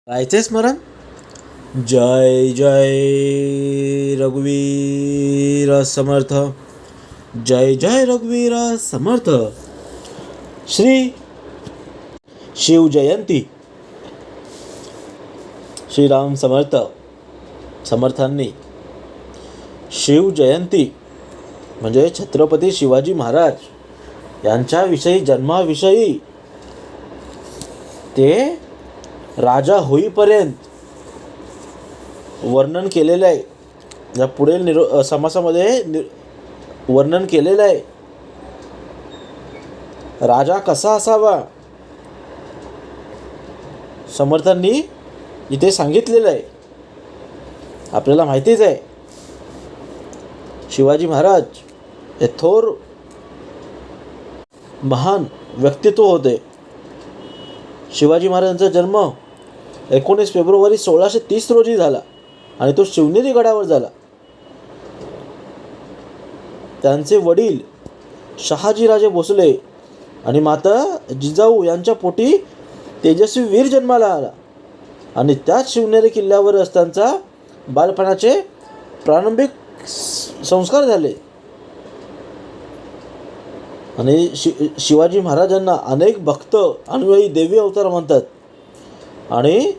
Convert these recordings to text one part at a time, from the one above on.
राहायचे स्मरण. जय जय रघुवीर समर्थ. जय जय रघुवीर समर्थ. श्री शिवजयंती. श्रीराम समर्थांनी शिवजयंती म्हणजे छत्रपती शिवाजी महाराज यांच्याविषयी, जन्माविषयी ते राजा होईपर्यंत वर्णन केलेलं आहे. या पुढील समासामध्ये वर्णन केलेलं आहे. राजा कसा असावा समर्थांनी इथे सांगितलेलं आहे. आपल्याला माहितीच आहे, शिवाजी महाराज हे थोर महान व्यक्तित्व होते. शिवाजी महाराजांचा जन्म 19 फेब्रुवारी 1630 रोजी झाला आणि तो शिवनेरी गडावर झाला. त्यांचे वडील शहाजीराजे भोसले आणि माता जिजाऊ यांच्या पोटी तेजस्वी वीर जन्माला आला आणि त्याच शिवनेरी किल्ल्यावर त्यांचा बालपणाचे प्रारंभिक संस्कार झाले. आणि शिवाजी महाराजांना अनेक भक्त अनुयायी देवी अवतार म्हणतात. आणि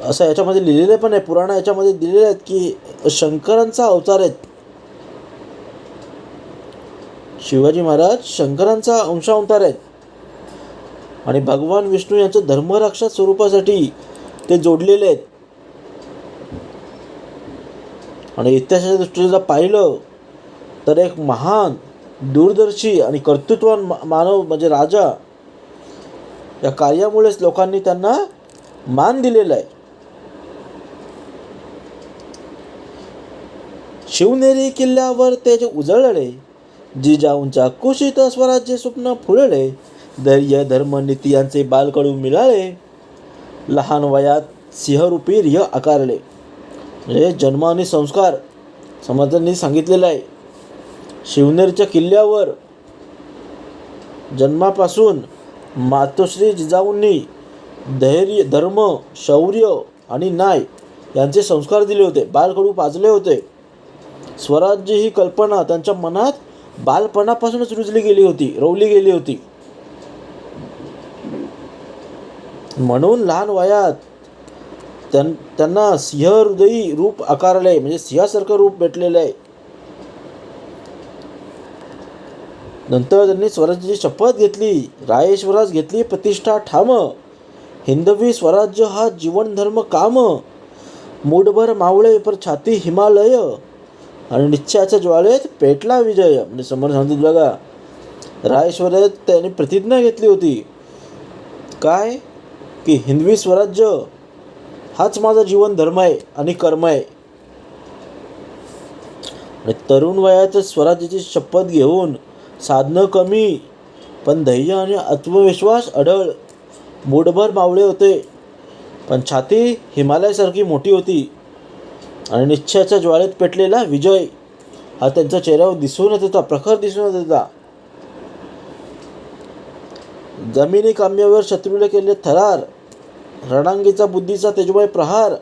असं याच्यामध्ये लिहिलेलं पण आहे, पुराण याच्यामध्ये दिलेले आहेत की शंकरांचा अवतार आहेत. शिवाजी महाराज शंकरांचा अंशावतार आहेत आणि भगवान विष्णू यांच्या धर्मरक्षक स्वरूपासाठी ते जोडलेले आहेत. आणि इतिहासाच्या दृष्टीने जर पाहिलं तर एक महान, दूरदर्शी आणि कर्तृत्ववान मानव म्हणजे राजा, या कार्यामुळेच लोकांनी त्यांना मान दिलेला आहे. शिवनेरी किल्ल्यावर ते जे उजळले, जिजाऊंच्या कुशीत स्वराज्य स्वप्न फुलले, धैर्य धर्म नीती यांचे बालकडू मिळाले, लहान वयात सिंहरूपी रिह आकारले. म्हणजे जन्म आणि संस्कार समर्थांनी सांगितलेलं आहे. शिवनेरीच्या किल्ल्यावर जन्मापासून मातोश्री जिजाऊंनी धैर्य, धर्म, शौर्य आणि न्याय यांचे संस्कार दिले होते. बालकडू पाजले होते. स्वराज्य ही कल्पना त्यांच्या मनात बालपणापासूनच रोवली गेली होती. म्हणून लहान वयात त्यांना सिंहहृदयी रूप आकारले, म्हणजे सिंहासारखं रूप भेटलेलं आहे. नंतर त्यांनी स्वराज्याची शपथ घेतली, रायेश्वरास घेतली प्रतिष्ठा ठाम, हिंदवी स्वराज्य हा जीवन धर्म काम, मूठभर मावळे पर छाती हिमालय, आणि निश्चयाच्या ज्वाळेत पेटला विजय. म्हणजे समोर सांगतात बघा, रायेश्वरात त्यांनी प्रतिज्ञा घेतली होती काय की हिंदवी स्वराज्य हाच माझा जीवन धर्म आहे आणि कर्म आहे. आणि तरुण वयात स्वराज्याची शपथ घेऊन साधनं कमी पण धैर्य आणि आत्मविश्वास अढळ, मूठभर मावळे होते पण छाती हिमालयासारखी मोठी होती, आणि निश्चयाच्या ज्वाळेत पेटलेला विजय हा त्यांच्या चेहऱ्यावर दिसून येत होता, प्रखर दिसून येत होता. जमिनी काम्यावर शत्रूला केले थरार, रणांगीचा बुद्धीचा तेजोमय प्रहार,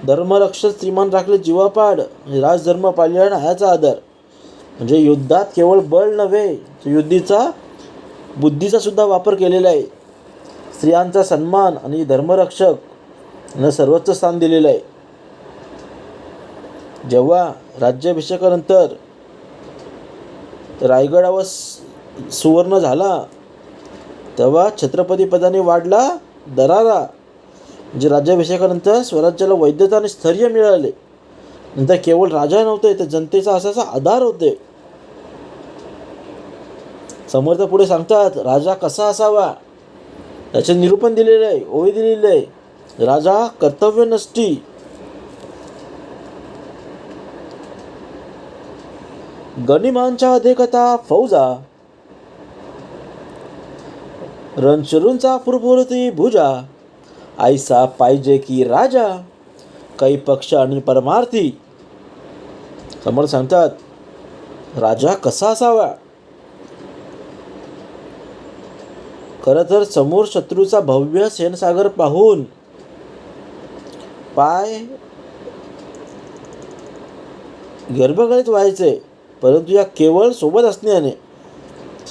धर्मरक्षक श्रीमान राखले जीवापाड, राजधर्म पाळला न्यायाचा आदर. म्हणजे युद्धात केवळ बळ नव्हे, युद्धीचा बुद्धीचा सुद्धा वापर केलेला आहे. स्त्रियांचा सन्मान आणि धर्मरक्षक यांना सर्वोच्च स्थान दिलेलं आहे. जेव्हा राज्याभिषेकानंतर रायगडावर सुवर्ण झाला, तेव्हा छत्रपती पदाने वाढला दरारा. म्हणजे राज्याभिषेकानंतर स्वराज्याला वैधता आणि स्थैर्य मिळाले. नंतर केवळ राजा नव्हते, तर जनतेचा असाचा आधार होते. समर्थ पुढे सांगतात, राजा कसा असावा त्याचे निरूपण दिलेले आहे, ओवी दिलेली आहे. राजा कर्तव्य नष्टी, गनिमांच्या अधिकता फौजा, रणशरूंचा फुरफुरती भुजा, ऐसा पाहिजे की राजा, काही पक्ष आणि परमार्थी. समोर सांगतात राजा कसा असावा. खरं तर समोर शत्रूचा भव्य सेनसागर पाहून पाय गर्भगळीत व्हायचे, परंतु या केवळ सोबत असण्याने.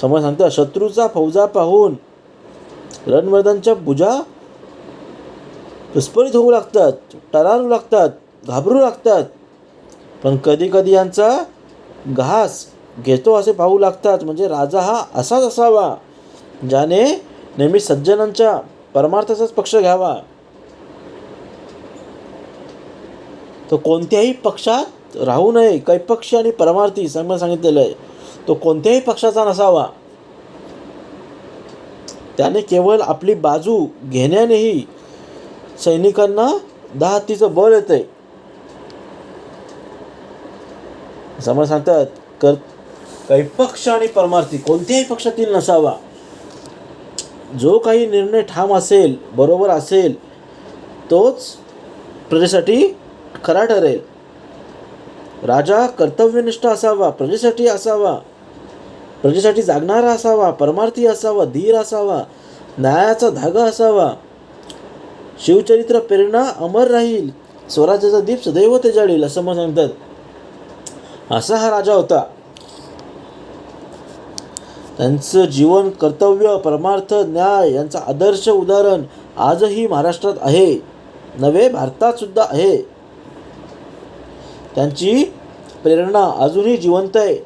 समोर सांगतात, शत्रूचा फौजा पाहून रणवर्धनच्या भुजा विस्फोरित होऊ लागतात, टरारू लागतात, घाबरू लागतात. पण कधी कधी यांचा घास घेतो असे पाहू लागतात. म्हणजे राजा हा असाच असावा, ज्याने नेहमी सज्जनांच्या परमार्थाचाच पक्ष घ्यावा. तो कोणत्याही पक्षात राहू नये. कैपक्षी आणि परमार्थी सांगितलेलं आहे. तो कोणत्याही पक्षाचा नसावा. त्याने केवळ आपली बाजू घेण्यानेही सैनिकांना दहातीचं बळ येते. समोर सांगतात, कैपक्ष आणि परमार्थी कोणत्याही पक्षातील नसावा. जो काही निर्णय ठाम असेल, बरोबर असेल, तोच प्रजेसाठी खरा ठरेल. राजा कर्तव्यनिष्ठ असावा, प्रजेसाठी असावा, प्रजेसाठी जागणारा असावा, परमार्थी असावा, धीर असावा, न्यायाचा धागा असावा. शिवचरित्र प्रेरणा अमर राहील, स्वराज्याचा दीप सदैव तेजाळील, असं मग सांगतात. असा हा राजा होता. त्यांचं जीवन, कर्तव्य, परमार्थ, न्याय यांचा आदर्श उदाहरण आजही महाराष्ट्रात आहे, नवे भारतात सुद्धा आहे. त्यांची प्रेरणा अजूनही जिवंत आहे.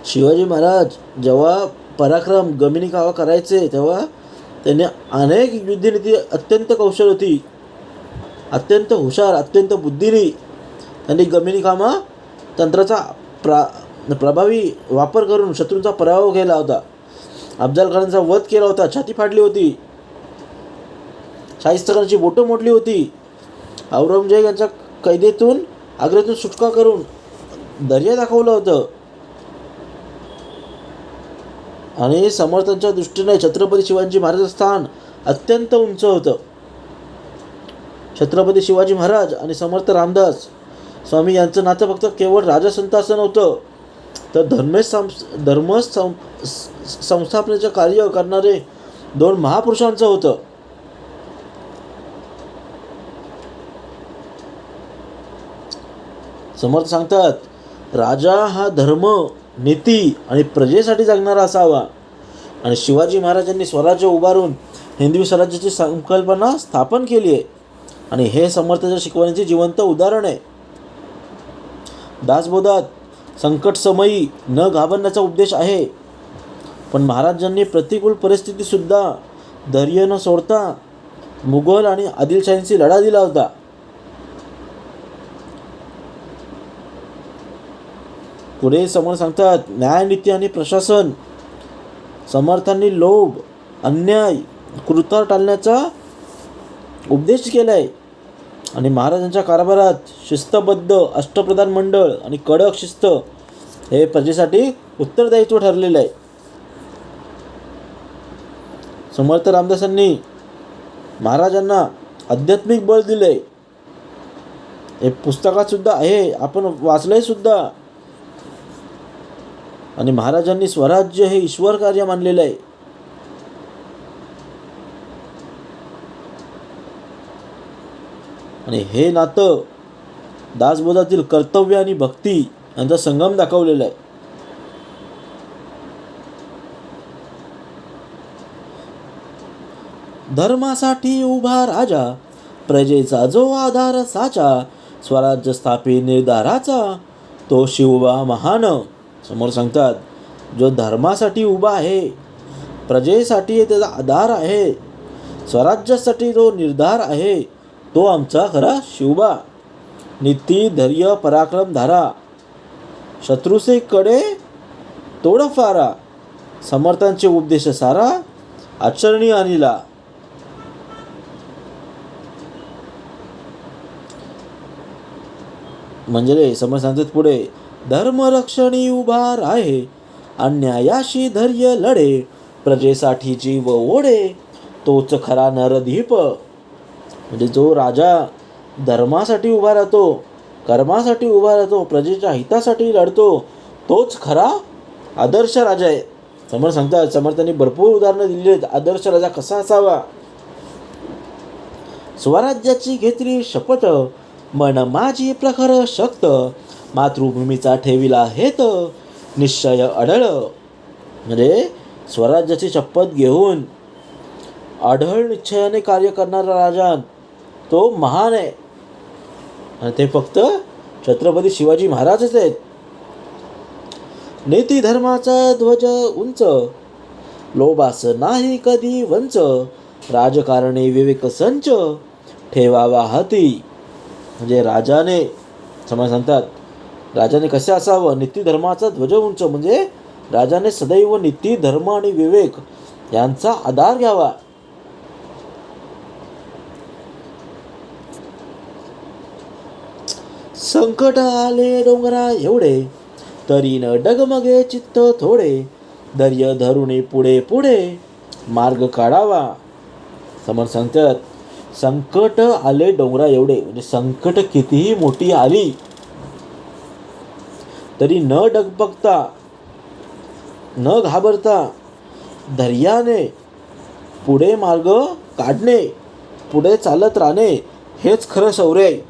शिवाजी महाराज जेव्हा पराक्रम गमिनी कावा करायचे, तेव्हा त्यांनी अनेक युद्धनीती अत्यंत कौशल होती, अत्यंत हुशार, अत्यंत बुद्धिनी त्यांनी गमिनी कामा तंत्राचा प्रभावी वापर करून शत्रूंचा पराभव केला होता. अफजल खानाचा वध केला होता, छाती फाडली होती, शाहिस्तेखानाची बोटं मोडली होती, औरंगजेब यांच्या कैदेतून आग्र्यातून सुटका करून धैर्य दाखवलं होतं. आणि समर्थांच्या दृष्टीने छत्रपती शिवाजी महाराजांचं स्थान अत्यंत उंच होतं. छत्रपती शिवाजी महाराज आणि समर्थ रामदास स्वामी यांचं नातं फक्त केवळ राजसंत असं नव्हतं, तर धर्म संस्थापनेचं कार्य करणारे दोन महापुरुषांचं होतं. समर्थ सांगतात, राजा हा धर्म, नीती आणि प्रजेसाठी जगणारा असावा. आणि शिवाजी महाराजांनी स्वराज्य उभारून हिंदवी स्वराज्याची संकल्पना स्थापन केली आहे. आणि हे समर्थाच्या शिकवणीचे जिवंत उदाहरण आहे. दासबोधात संकटसमयी न घाबरण्याचा उपदेश आहे. पण महाराजांनी प्रतिकूल परिस्थितीसुद्धा धैर्य न सोडता मुघल आणि आदिलशाहींशी लढा दिला होता. पुढे समोर सांगतात, न्यायनीती आणि प्रशासन. समर्थांनी लोभ, अन्याय, क्रूरता टाळण्याचा उपदेश केला आहे. आणि महाराजांच्या कारभारात शिस्तबद्ध अष्टप्रधान मंडळ आणि कडक शिस्त हे प्रजेसाठी उत्तरदायित्व ठरलेलं आहे. समर्थ रामदासांनी महाराजांना आध्यात्मिक बळ दिले. हे पुस्तकात सुद्धा आहे, आपण वाचलंय सुद्धा. आणि महाराजांनी स्वराज्य हे ईश्वर कार्य मानलेलं आहे. आणि हे नातं दासबोधातील कर्तव्य आणि भक्ती यांचा संगम दाखवलेला आहे. धर्मासाठी उभा राजा, प्रजेचा जो आधार साचा, स्वराज्य स्थापी निर्धाराचा तो शिवबा महान. समोर सांगतात, जो धर्मासाठी उभा आहे, प्रजेसाठी त्याचा आधार आहे, स्वराज्यासाठी जो निर्धार आहे, तो आमचा खरा शिवबा. नीती, धैर्य, पराक्रम धारा, शत्रूसे कडे तोड फारा, समर्थांचे उपदेश सारा, आचरणी आणिला. म्हणजे समोर सांगतात पुढे, धर्मरक्षणी उभा राहे, अन्यायाशी धैर्य लढे, प्रजेसाठी जीव ओढे, तोच खरा नरदीप. म्हणजे जो राजा धर्मासाठी उभा राहतो, कर्मासाठी उभा राहतो, प्रजेच्या हितासाठी लढतो, तोच खरा आदर्श राजा आहे. समोर सांगतात, समर्थांनी भरपूर उदाहरणं दिली आहेत आदर्श राजा कसा असावा. स्वराज्याची घेतली शपथ, मन माझी प्रखर शक्त, मातृभूमीचा ठेविला हेत, निश्चय अढळ. म्हणजे स्वराज्याची शपथ घेऊन अढळ निश्चयाने कार्य करणारा राजा तो महान आहे. आणि ते फक्त छत्रपती शिवाजी महाराजच आहेत. नीती धर्माचा ध्वज उंच, लोभास नाही कधी वंच, राजकारणे विवेक संच, ठेवावा हाती. म्हणजे राजाने समज सांगतात, राजाने कसे असावं? नीती धर्माचा ध्वज उंच, म्हणजे राजाने सदैव नीती धर्म आणि विवेक यांचा आधार घ्यावा. संकट आले डोंगरा एवढे, तरी न डगमगे चित्त थोडे, धैर्य धरुणी पुढे पुढे मार्ग काढावा. समर्थ सांगतात, संकट आले डोंगरा एवढे, म्हणजे संकट कितीही मोठी आली तरी न डगबगता न घाबरता धैर्याने पुढे मार्ग काढणे, पुढे चालत राहणे हेच खरं शौर्य आहे.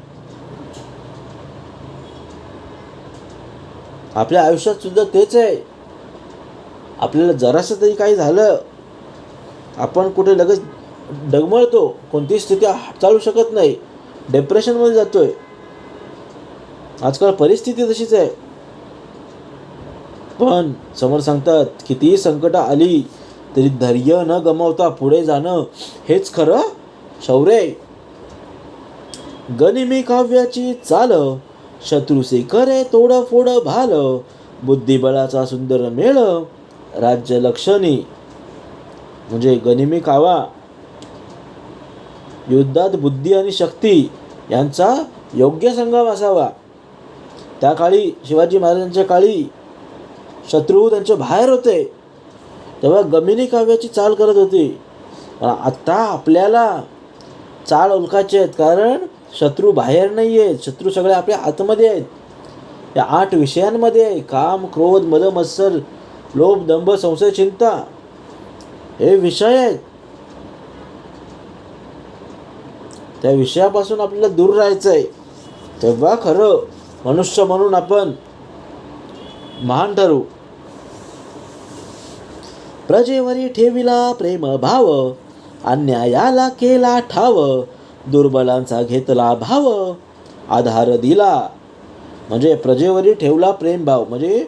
आपल्या आयुष्यात सुद्धा तेच आहे. आपल्याला जरासं तरी काही झालं, आपण कुठे लगेच डगमळतो, कोणतीही स्थिती चालू शकत नाही, डिप्रेशनमध्ये जातोय. आजकाल परिस्थिती तशीच आहे. पण समोर सांगतात, कितीही संकट आली तरी धैर्य न गमावता पुढे जाणं हेच खरं शौर्य आहे. गनिमी काव्याची चाल, शत्रूसे करे तोडफोड भाल, बुद्धिबळाचा सुंदर मेळ, राज्य लक्षणी. म्हणजे गनिमी कावा, युद्धात बुद्धी आणि शक्ती यांचा योग्य संगम असावा. त्या काळी शिवाजी महाराजांच्या काळी शत्रू त्यांच्या बाहेर होते, तेव्हा गनिमी काव्याची चाल करत होती. आता आपल्याला चाल ओळखायचे आहेत, कारण शत्रू बाहेर नाही आहेत, शत्रू सगळे आपल्या आतमध्ये आहेत. या 8 विषयांमध्ये आहे. काम, क्रोध, मद, मत्सर, लोभ, दंभ, संशय, चिंता हे विषय आहेत. त्या विषयापासून आपल्याला दूर राहायचं आहे. तेव्हा खरं मनुष्य म्हणून आपण महान ठरू. प्रजेवरी ठेविला प्रेम भाव, अन्यायाला केला ठाव, दुर्बलांचा घेतला भाव, आधार दिला. म्हणजे प्रजेवरी ठेवला प्रेम भाव, म्हणजे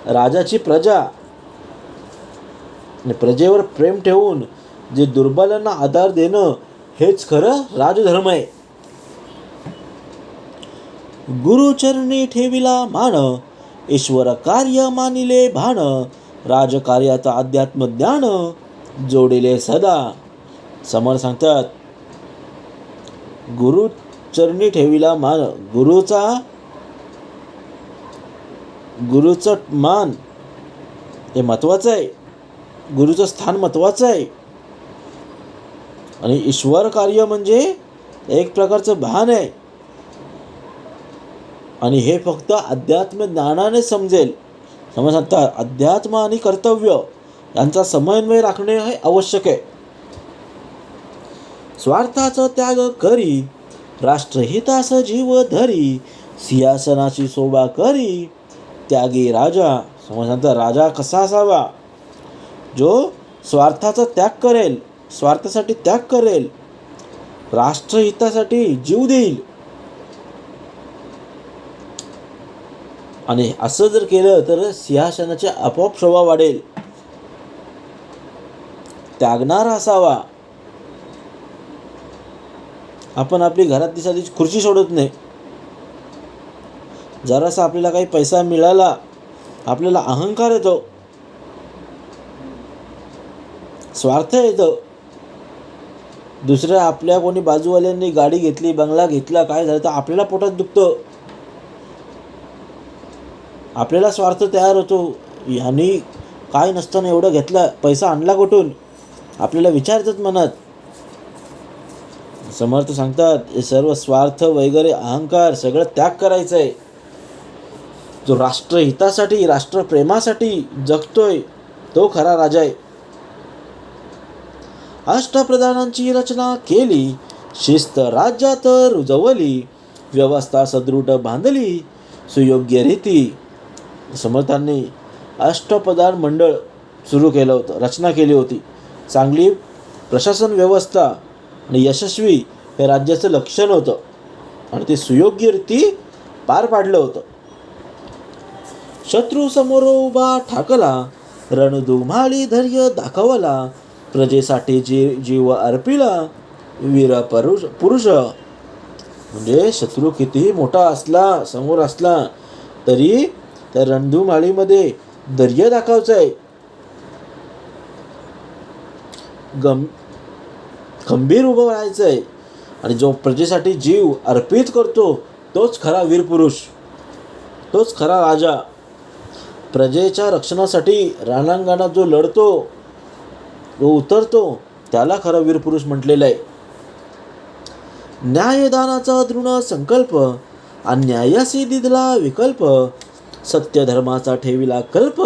राजाची प्रजा आणि प्रजेवर प्रेम ठेवून जे दुर्बलांना आधार देणं हेच खरं राजधर्म आहे. गुरुचरणी ठेविला मान, ईश्वर कार्य मानिले भान, राजकार्याचा अध्यात्म ज्ञान, जोडिले सदा. समर सांगतात, गुरुचरणी ठेविला मान, गुरुचं मान हे महत्वाचं आहे, गुरुचं स्थान महत्वाचं आहे. आणि ईश्वर कार्य म्हणजे एक प्रकारचं भान आहे, आणि हे फक्त अध्यात्म ज्ञानाने समजेल. समज आता अध्यात्म आणि कर्तव्य यांचा समन्वय राखणे हे आवश्यक आहे. स्वार्थाचा त्याग करी, राष्ट्रहितास जीव धरी, सिंहासनाची शोभा करी, त्यागी राजा. समज आता राजा कसा असावा? जो स्वार्थाचा त्याग करेल, स्वार्थासाठी त्याग करेल, राष्ट्रहितासाठी जीव देईल. आणि असं जर केलं तर सिंहासनाची आपोआप शोभा वाढेल. त्यागणारा असावा. आपण आपली घरातली साधी खुर्ची सोडत नाही. जरासा आपल्याला काही पैसा मिळाला, आपल्याला अहंकार येतो, स्वार्थ येतो. दुसऱ्या आपल्या कोणी बाजूवाल्यांनी गाडी घेतली, बंगला घेतला, काय झालं तर आपल्याला पोटात दुखतं, आपल्याला स्वार्थ तयार होतो. यांनी काय नसताना एवढं घेतलं, पैसा आणला कुठून, आपल्याला विचारतात मनात. समर्थ सांगतात, हे सर्व स्वार्थ वगैरे अहंकार सगळं त्याग करायचं आहे. जो राष्ट्रहितासाठी, राष्ट्रप्रेमासाठी जगतोय तो खरा राजा आहे. अष्टप्रधानांची रचना केली, शिस्त राज्यात रुजवली, व्यवस्था सदृढ बांधली, सुयोग्य रीती. समर्थांनी अष्टप्रधान मंडळ सुरू केलं होतं, रचना केली होती. चांगली प्रशासन व्यवस्था आणि यशस्वी हे राज्याचं लक्षण होतं आणि ते सुयोग्य रीती पार पाडलं होतं. शत्रू समोर उभा ठाकला, रणधुमाळी धैर्य दाखवला, प्रजेसाठी जीव अर्पिला, वीर पुरुष. म्हणजे शत्रू कितीही मोठा असला, समोर असला, तरी त्या रणधुमाळीमध्ये धैर्य दाखवायचं आहे, खंबीर उभं राहायचं आहे. आणि जो प्रजेसाठी जीव अर्पित करतो तोच खरा वीरपुरुष, तोच खरा राजा. प्रजेच्या रक्षणासाठी रणांगणात जो लढतो, जो उतरतो, त्याला खरा वीरपुरुष म्हटलेलं आहे. न्यायदानाचा दृढ संकल्प, अन्यायासी दिला विकल्प, सत्य धर्माचा ठेविला कल्प,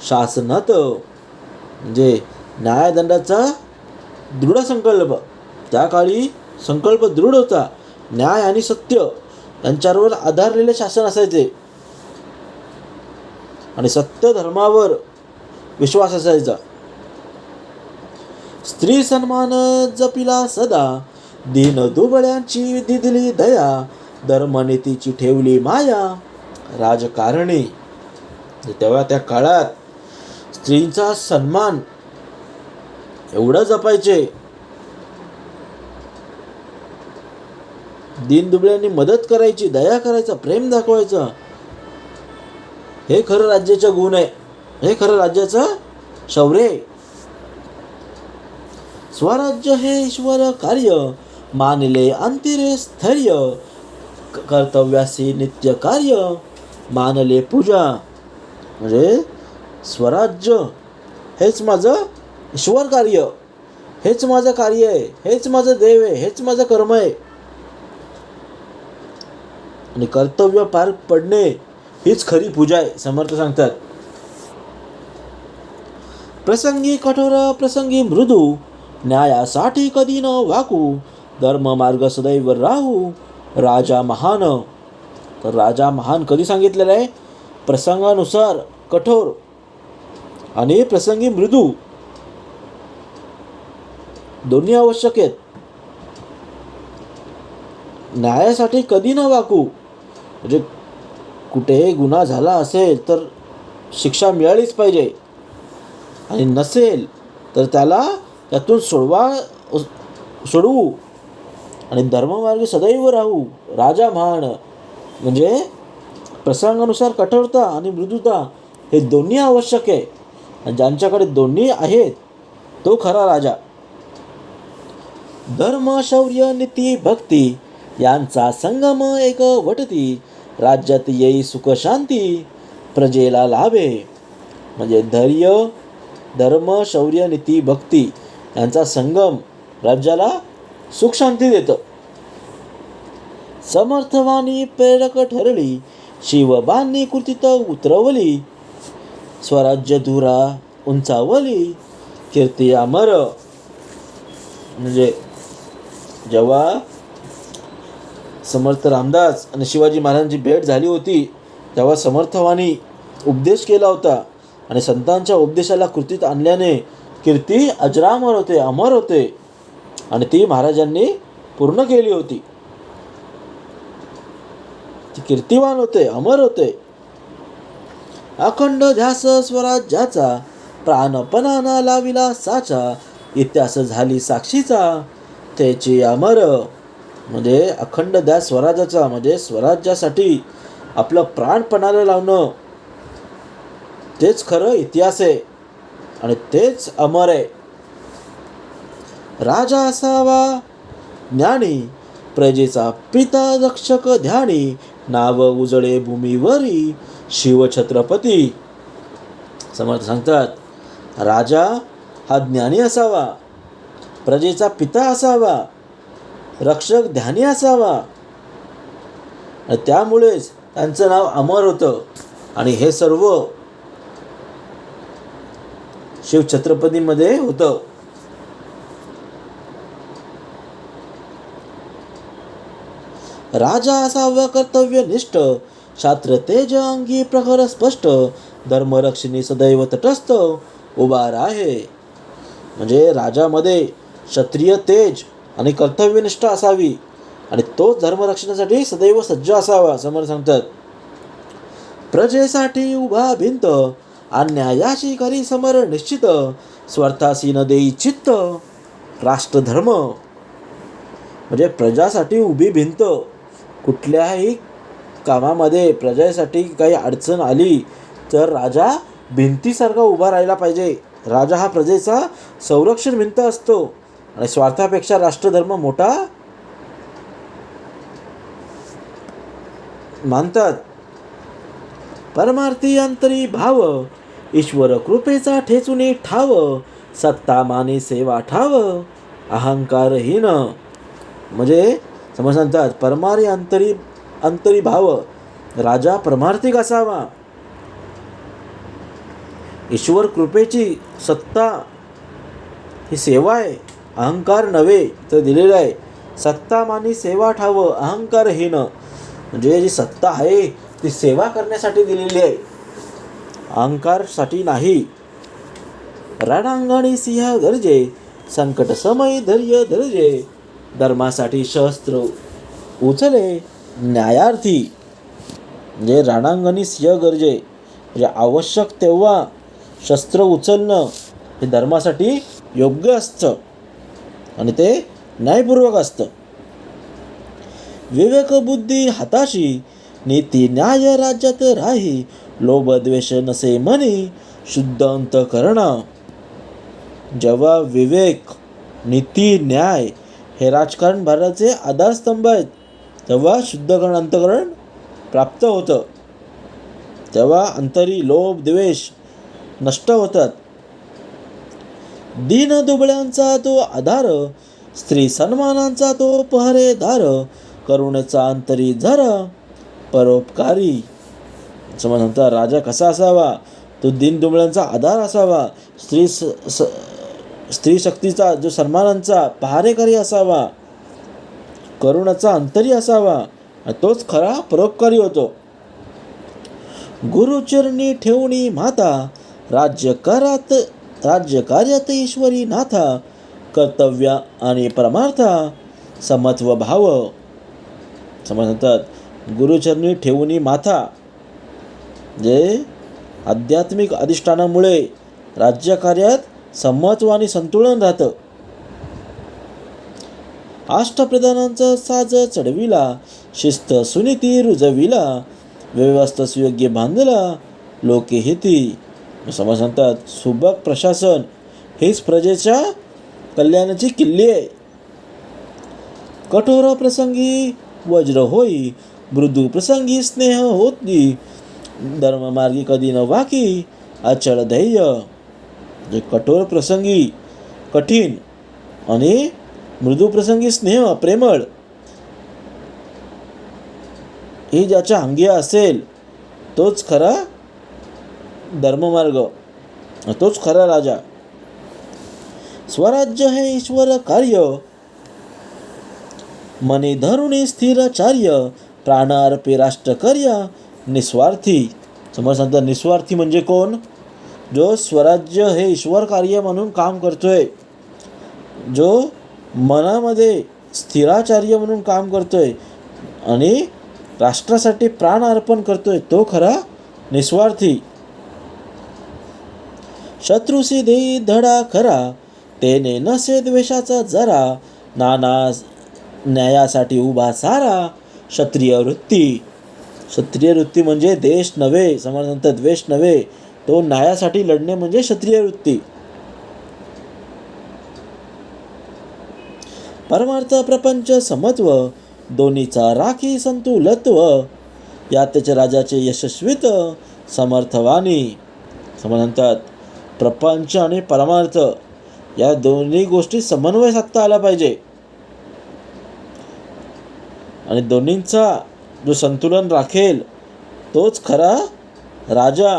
शासनात. म्हणजे न्यायदंडाचा दृढ संकल्प, त्या काळी संकल्प दृढ होता. न्याय आणि सत्य यांच्यावर आधारलेले शासन असायचे आणि सत्य धर्मावर विश्वास असायचा. स्त्री सन्मान जपिला सदा, दीन दुबळ्यांची दिली दया, धर्मनीतीची ठेवली माया, राजकारणी. तेव्हा त्या काळात स्त्रींचा सन्मान एवढं जपायचे, दीनदुबळ्यांनी मदत करायची, दया करायचा, प्रेम दाखवायचं. हे खरं राज्याचं गुण आहे, हे खरं राज्याचं शौर्य आहे. स्वराज्य हे ईश्वर कार्य, मानले अंतिरे स्थैर्य, कर्तव्यासी नित्य कार्य, मानले पूजा. म्हणजे स्वराज्य हेच माझं ईश्वर कार्य, हेच माझं कार्य आहे, हेच माझं देव आहे, हेच माझं कर्म आहे. आणि कर्तव्य पार पडणे हीच खरी पूजा आहे, समर्थ सांगतात. प्रसंगी कठोर प्रसंगी मृदू, न्यायासाठी कधी न वाकू, धर्म मार्ग सदैव राहू, राजा महान. तर राजा महान कधी सांगितलेलं आहे? प्रसंगानुसार कठोर आणि प्रसंगी मृदू, दोन्ही आवश्यक आहेत. न्यायासाठी कधी न वाकू, म्हणजे कुठेही गुन्हा झाला असेल तर शिक्षा मिळालीच पाहिजे, आणि नसेल तर त्याला त्यातून सोडवू, आणि धर्ममार्ग सदैव राहू, राजा महान. म्हणजे प्रसंगानुसार कठोरता आणि मृदुता हे दोन्ही आवश्यक आहे, आणि ज्यांच्याकडे दोन्ही आहेत तो खरा राजा. धर्म शौर्य नीती भक्ती यांचा संगम एक वटती, राज्यात येई सुख शांती, प्रजेला लाभे. म्हणजे धर्म शौर्य नीती भक्ती यांचा संगम राज्याला सुख शांती देतं. समर्थवाणी प्रेरक ठरली, शिवबांनी कृतीत उतरवली, स्वराज्य धुरा उंचावली, कीर्ती अमर. म्हणजे जेव्हा समर्थ रामदास आणि शिवाजी महाराजांची भेट झाली होती तेव्हा समर्थवाणी उपदेश केला होता, आणि संतांच्या उपदेशाला कृतीत आणल्याने कीर्ती अजरामर होते, अमर होते, आणि ती महाराजांनी पूर्ण केली होती. ती कीर्तिवान होते, अमर होते. अखंड ध्यास स्वराज्याचा, प्राणपणाना लाविला साचा, इतिहास झाली साक्षीचा, त्याची अमर. म्हणजे अखंड ध्यास स्वराज्याचा, म्हणजे स्वराज्यासाठी आपलं प्राणपणाला लावणं, तेच खरं इतिहास आहे आणि तेच अमर आहे. राजा असावा ज्ञानी, प्रजेचा पिता रक्षक ध्यानी, नाव उजळे भूमीवरी, शिवछत्रपती. समर्थ सांगतात राजा हा ज्ञानी असावा, प्रजेचा पिता असावा, रक्षक ध्यानी असावा, आणि त्यामुळेच त्यांचं नाव अमर होतं. आणि हे सर्व शिवछत्रपतीमध्ये होतं. राजा असावा कर्तव्यनिष्ठ, शास्त्र तेज अंगी प्रखर स्पष्ट, धर्मरक्षिणी सदैव तटस्थ उभा राहे. म्हणजे राजामध्ये क्षत्रिय तेज आणि कर्तव्यनिष्ठा असावी आणि तोच धर्मरक्षणासाठी सदैव सज्ज असावा. समर्थ सांगतात, प्रजेसाठी उभा भिंत, अन्यायाशी करी समर निश्चित, स्वार्थासी न देई चित्त, राष्ट्रधर्म. म्हणजे प्रजासाठी उभी भिंत. कुठल्याही कामामध्ये प्रजेसाठी काही अडचण आली तर राजा भिंतीसारखा उभा राहायला पाहिजे. राजा हा प्रजेचा संरक्षण भिंत असतो आणि स्वार्थापेक्षा राष्ट्रधर्म मोठा मानतात. परमार्थी अंतरी भाव, ईश्वर कृपेचा ठेचुनी ठाव, सत्ता मानी सेवा ठाव, अहंकारहीन. म्हणजे समज सांगतात, परमारी अंतरी भाव, राजा परमार्थिक असावा. ईश्वर कृपेची सत्ता ही सेवा आहे, अहंकार नव्हे तर दिलेलं आहे. सत्ता मानी सेवा ठाव, अहंकारहीन. म्हणजे जी सत्ता आहे ती सेवा करण्यासाठी दिलेली आहे, अहंकारसाठी नाही. रणांगणी सिंह गरजे, संकट समय धैर्य धरजे, धर्मासाठी शस्त्र उचले न्यायार्थी. म्हणजे रणांगणी सिंह गरजे, म्हणजे आवश्यक तेव्हा शस्त्र उचलणं हे धर्मासाठी योग्य असतं आणि ते न्यायपूर्वक असतं. विवेक बुद्धी हाताशी, नीती न्याय राज्यात राही, लोभ द्वेष नसे मनी, शुद्ध अंतकरण. जेव्हा विवेक, नीती, न्याय हे राजकारण भारताचे आधारस्तंभ आहेत, तेव्हा शुद्धकरण अंतकरण प्राप्त होतं. तेव्हा अंतरी लोभ द्वेष नष्ट होतात. दीन दुबळ्यांचा तो आधार, स्त्री सन्मानांचा तो पहरेदार, करुणेचा अंतरी झर परोपकारी. समज म्हणतात, राजा कसा असावा? तो दीन दुबळ्यांचा आधार असावा, स्त्री शक्तीचा जो सन्मानांचा पहारेकरी असावा, करुणाचा अंतरी असावा, तोच खरा परोपकारी होतो. गुरुचरणी ठेवणी माता, राज्य कार्यात ईश्वरी नाथा, कर्तव्य आणि परमार्था समत्व भाव. समजतात, गुरुचरणी ठेवणी माथा, जे आध्यात्मिक अधिष्ठानामुळे राज्यकार्यात समत्व आणि संतुलन राहतं. अष्टप्रधानांचा साज चढविला, शिस्त सुनीती रुजविला, व्यवस्था सुयोग्य बांधला लोकहिती. समज सांगतात, सुबक प्रशासन हेच प्रजेच्या कल्याणाची किल्ली आहे. कठोर प्रसंगी वज्र होई, मृदू प्रसंगी स्नेह होती, धर्ममार्गी कधी न वाकी, अचळ ध्येय. जे कठोर प्रसंगी कठीण आणि मृदू प्रसंगी स्नेह प्रेमळ, ही ज्याच्या अंगी असेल तोच खरा धर्ममार्ग, तोच खरा राजा. स्वराज्य हे ईश्वर कार्य, मनी धरुणी स्थिरचार्य, प्राणार्पे राष्ट्रकर्य निस्वार्थी. समज सांगतात, निस्वार्थी म्हणजे कोण? जो स्वराज्य हे ईश्वर कार्य म्हणून काम करतोय, जो मनामध्ये स्थिराचार्य म्हणून काम करतोय आणि राष्ट्रासाठी प्राण अर्पण करतोय, तो खरा निस्वार्थी. शत्रुसी देई धडा खरा, तेने नसे द्वेषाचा जरा, नाना न्यायासाठी उभा सारा क्षत्रिय वृत्ती. क्षत्रिय वृत्ती म्हणजे देश नव्हे, समर्थांत द्वेष नव्हे, तो न्यायासाठी लढणे म्हणजे क्षत्रिय वृत्ती. परमार्थ प्रपंच समत्व, दोन्हीचा राखी संतुलत्व, यातच राजाचे यशस्वीत समर्थवानी. समर्थांत प्रपंच आणि परमार्थ या दोन्ही गोष्टी समन्वय साधता आला पाहिजे आणि दोन्हींचा जो संतुलन राखेल तोच खरा राजा.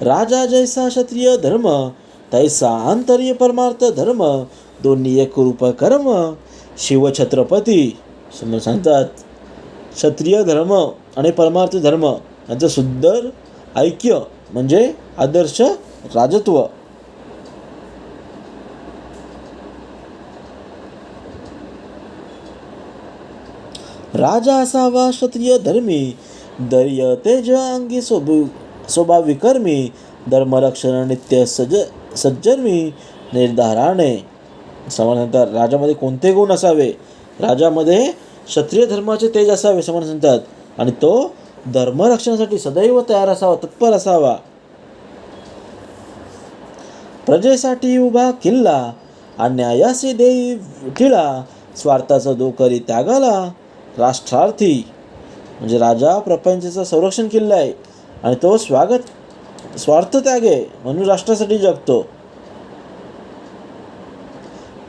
राजा जैसा क्षत्रिय धर्म, तैसा आंतर्य परमार्थ धर्म, दोन्ही एक रूप कर्म शिवछत्रपती. समोर सांगतात क्षत्रिय धर्म आणि परमार्थ धर्म यांचं सुंदर ऐक्य म्हणजे आदर्श राजत्व. राजा असावा क्षत्रिय धर्मी दैर्य तेज अंगी स्वभाविकर्मी धर्मरक्षण नित्य सज्जर्मी निर्धाराने. समर्थ म्हणतात राजामध्ये कोणते गुण असावे. राजामध्ये क्षत्रिय धर्माचे तेज असावे समर्थ म्हणतात आणि तो धर्मरक्षणासाठी सदैव तयार असावा, तत्पर असावा. प्रजेसाठी उभा किल्ला अन्यायासी देई ठिळा स्वार्थाचा दोकरी त्यागाला राष्ट्रार्थी. म्हणजे राजा प्रपंचाचं संरक्षण किल्ला आहे आणि तो स्वार्थ त्याग आहे म्हणून राष्ट्रासाठी जगतो.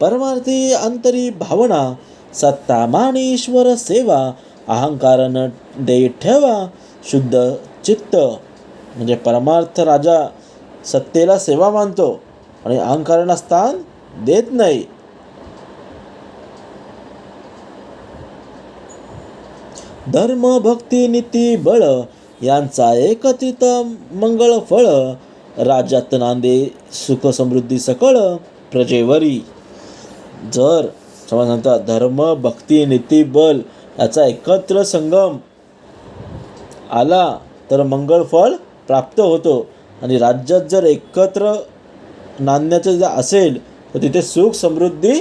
परमार्थी अंतरी भावना सत्ता मान ईश्वर सेवा अहंकार न देई ठेवा शुद्ध चित्त. म्हणजे परमार्थ राजा सत्तेला सेवा मानतो आणि अहंकाराला स्थान देत नाही. धर्म भक्ती नीती बळ यांचा एकत्रित मंगळ फळ राज्यात नांदे सुख समृद्धी सकळ प्रजेवरी. जर समज म्हणतात धर्म भक्ती नीती बल याचा एकत्र संगम आला तर मंगळ फळ प्राप्त होतो आणि राज्यात जर एकत्र नांदण्याचं जर असेल तर तिथे सुख समृद्धी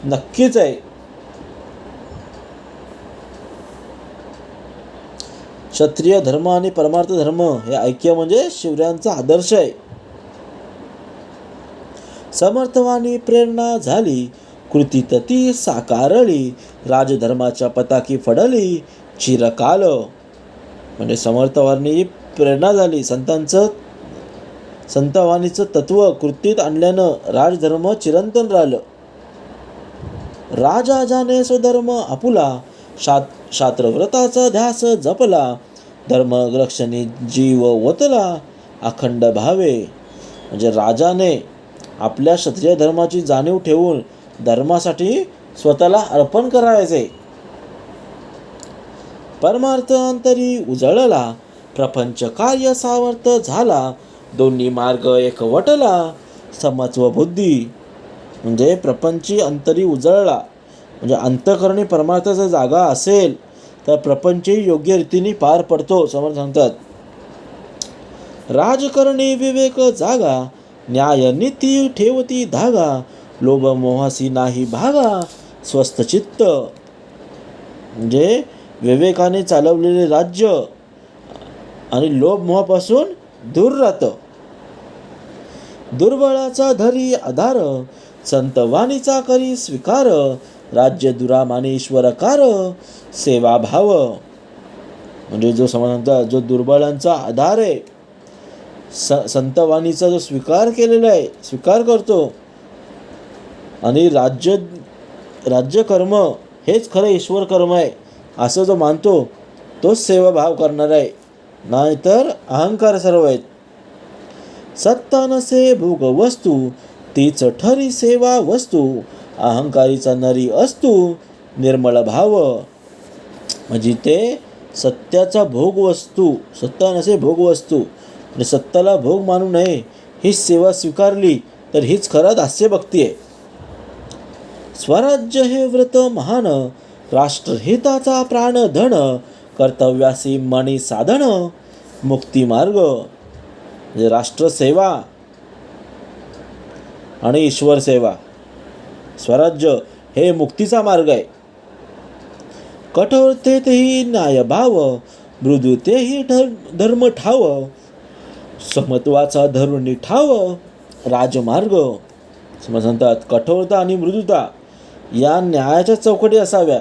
नक्कीच आहे. क्षत्रिय धर्म आणि परमार्थ धर्म हे ऐक्य म्हणजे शिवरायांचा आदर्श आहे. समर्थवानी प्रेरणा झाली कृतीत ती साकारली राजधर्माच्या पताकी फडली चिरकाल. म्हणजे समर्थवानी प्रेरणा झाली संतवाणीचं तत्व कृतीत आणल्यानं राजधर्म चिरंतन राहिलं. राजा जाणे स्वधर्म आपुला शास्त्रव्रताचा ध्यास जपला धर्मरक्षणी जीव ओतला अखंड भावे. म्हणजे राजाने आपल्या क्षत्रिय धर्माची जाणीव ठेवून धर्मासाठी स्वतःला अर्पण करायचे. परमार्थ अंतरी उजळला प्रपंच कार्य सावर्थ झाला दोन्ही मार्ग एक वटला समत्व बुद्धी. म्हणजे प्रपंची अंतरी उजळला म्हणजे अंतःकरणी परमार्थाचा जागा असेल तर प्रपंचही योग्य रीतीने पार पडतो. समर्थ सांगतात राजकारणी विवेक जागा न्याय नीती ठेवती धागा लोभ मोहासी नाही भागा स्वस्थ चित्त. म्हणजे विवेकाने चालवलेले राज्य आणि लोभ मोहापासून दूर राहतं. दुर्बळाचा धरी आधार संतवाणीचा करी स्वीकार राज्य दुरामाने ईश्वरकार सेवा भाव. म्हणजे जो समानता जो दुर्बलांचा आधार आहे संतवाणीचा जो स्वीकार केलेला आहे स्वीकार करतो आणि राज्यकर्म हेच खरं ईश्वर कर्म आहे असं जो मानतो तोच सेवाभाव करणार आहे, नाहीतर अहंकार सर्व आहेत. सत्ता नसे भोग वस्तू तीच ठरी सेवा वस्तू अहंकारीचा नरी असतू निर्मळ भाव. म्हणजे ते सत्याचा भोग वस्तू सत्ता नसे भोग वस्तू आणि सत्ताला भोग मानू नये हीच सेवा स्वीकारली तर हीच खरं दास्यभक्ती आहे. स्वराज्य हे व्रत महान राष्ट्रहिताचा प्राणधन कर्तव्यासी मणी साधन मुक्ती मार्ग. म्हणजे राष्ट्रसेवा आणि ईश्वर सेवा स्वराज्य हे मुक्तीचा मार्ग आहे. कठोरतेही न्यायभाव मृदुतेही धर्म ठाव समत्वाचा धरून ठाव राजमार्ग. म्हणतात कठोरता आणि मृदुता या न्यायाच्या चौकटी असाव्या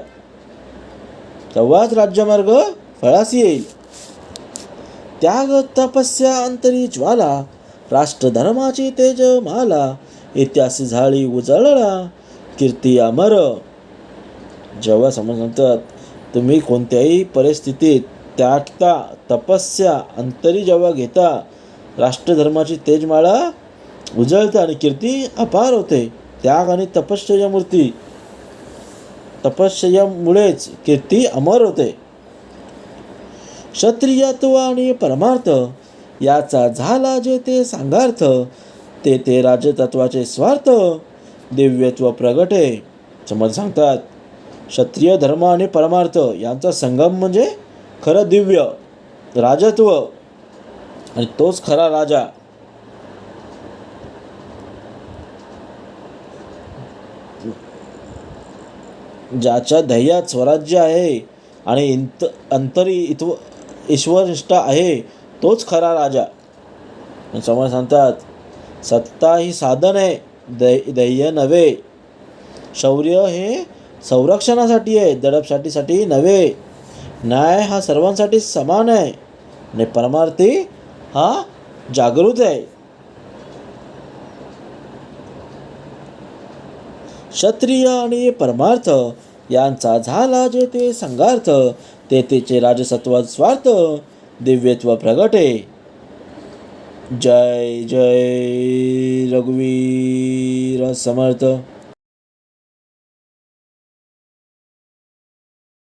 तेव्हाच राज्यमार्ग फळास येईल. त्याग तपस्या अंतरी ज्वाला राष्ट्रधर्माची तेज माला इतिहासी झाली उजळला कीर्ती अमर. जेव्हा म्हणतात तुम्ही कोणत्याही परिस्थितीत त्यागता तपस्या अंतरी जेव्हा घेता राष्ट्रधर्माची तेजमाळा उजळते आणि कीर्ती अपार होते. त्याग आणि तपश्चर्यामुळेच कीर्ती अमर होते. क्षत्रियत्व आणि परमार्थ याचा झाला जे ते सांगार्थ, ते राजतत्वाचे स्वार्थ दिव्यत्व प्रगटे. समर्थ सांगतात, क्षत्रिय धर्म आणि परमार्थ यांचा संगम म्हणजे खरं दिव्य राजत्व, आणि तोच खरा राजा. ज्याच्या ध्येयात स्वराज्य आहे आणि ईश्वरनिष्ठा आहे, तोच खरा राजा. समोर सांगतात, सत्ता ही साधन आहे, ध्येय नव्हे. शौर्य हे संरक्षणासाठी आहे, दडपशाहीसाठी नव्हे. न्याय हा सर्वांसाठी समान आहे आणि परमार्थी हा जागृत आहे. क्षत्रिय आणि परमार्थ यांचा झाला जे ते संघार्थ, तेचे राजसत्व स्वार्थ दिव्यत्व प्रगटे. जय जय रघुवीर समर्थ.